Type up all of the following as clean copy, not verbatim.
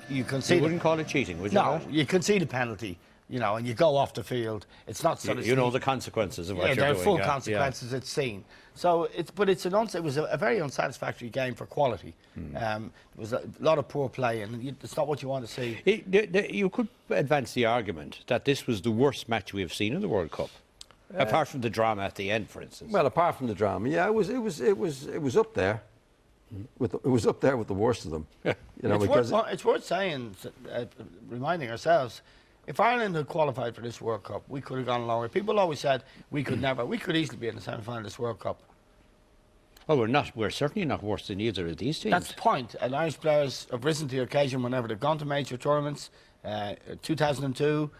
You concede. You wouldn't call it cheating, would you? No, you concede a penalty, and you go off the field. It's not sort of. You know the consequences of what you're doing. Yeah, there are full consequences. It's seen. So it was a very unsatisfactory game for quality. There was a lot of poor play, and it's not what you want to see. You could advance the argument that this was the worst match we have seen in the World Cup, apart from the drama at the end, for instance. Well, apart from the drama, yeah, it was up there. It was up there with the worst of them. It's worth saying, reminding ourselves, if Ireland had qualified for this World Cup, we could have gone longer. People always said we could never. We could easily be in the semi-final of this World Cup. Well, we're not. We're certainly not worse than either of these teams. That's the point. And Irish players have risen to the occasion whenever they've gone to major tournaments. 2002,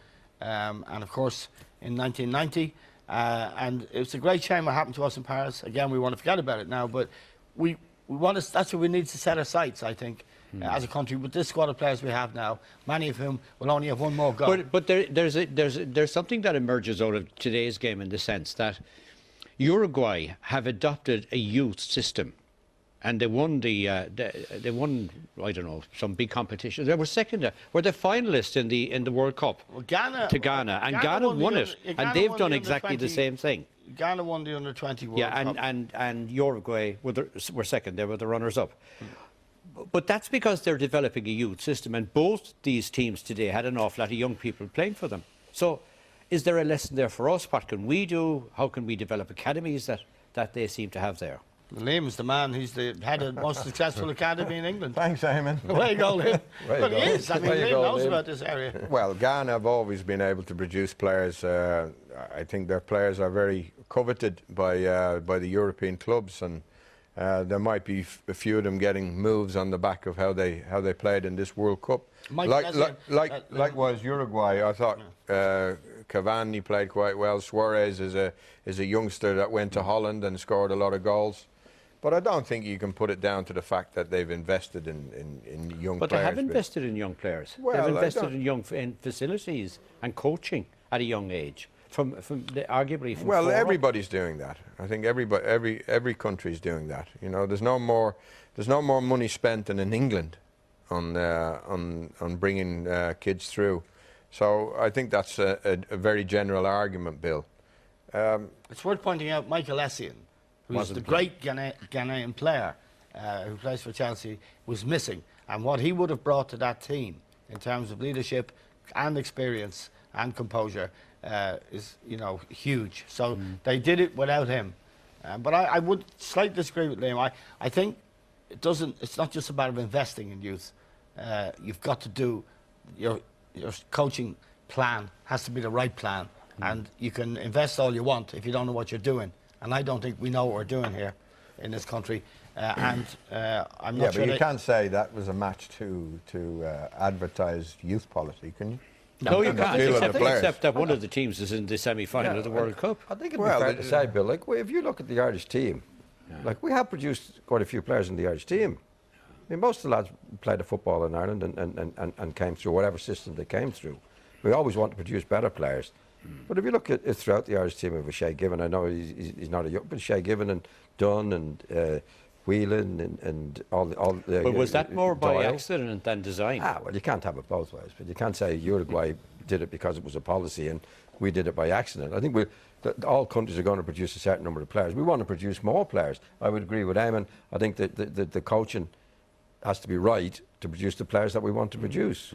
and of course in 1990. And it's a great shame what happened to us in Paris. Again, we want to forget about it now, but we want to. That's what we need to set our sights, I think. As a country, with this squad of players we have now, many of whom will only have one more go. But there's something that emerges out of today's game in the sense that Uruguay have adopted a youth system, and they won I don't know, some big competition. They were second. Were they finalists in the World Cup? Well, Ghana won it, and they've done exactly the same thing. Ghana won the under-20 World Cup. Yeah, and Uruguay were second. They were the runners-up. But that's because they're developing a youth system, and both these teams today had an awful lot of young people playing for them. So is there a lesson there for us? What can we do? How can we develop academies that they seem to have there? Liam's the man. He's the head of the most successful academy in England. Thanks, Eamon. Way you go, Liam. Well, he is. I mean, Liam knows about this area. Well, Ghana have always been able to produce players. I think their players are very coveted by the European clubs, and there might be a few of them getting moves on the back of how they played in this World Cup. Likewise, Uruguay. I thought Cavani played quite well. Suarez is a youngster that went to Holland and scored a lot of goals. But I don't think you can put it down to the fact that they've invested in young players. But they have invested in young players. Well, they've invested in facilities and coaching at a young age. Arguably from well, everybody's doing that. I think every country's doing that. There's no more money spent than in England on bringing kids through. So I think that's a very general argument, Bill. It's worth pointing out Michael Essien, who's the great Ghanaian player who plays for Chelsea, was missing, and what he would have brought to that team in terms of leadership and experience and composure is huge. So they did it without him. But I would slightly disagree with Liam. I think it's not just about investing in youth. You've got to do your coaching plan has to be the right plan, and you can invest all you want if you don't know what you're doing. And I don't think we know what we're doing here in this country. I'm not sure. But you can't say that was a match to advertise youth policy, can you? No, you can't, except that one of the teams is in the semi-final of the World Cup. I think it'd be fair to say, Bill, if you look at the Irish team, we have produced quite a few players in the Irish team. I mean, most of the lads played a football in Ireland and came through whatever system they came through. We always want to produce better players. But if you look at it throughout the Irish team, with Shea Given, I know he's not a young, but Shea Given and Dunn and Whelan and all the. But was that more by accident than design? Well, you can't have it both ways. But you can't say Uruguay did it because it was a policy and we did it by accident. I think all countries are going to produce a certain number of players. We want to produce more players. I would agree with Eamon. I think that the coaching has to be right to produce the players that we want to produce.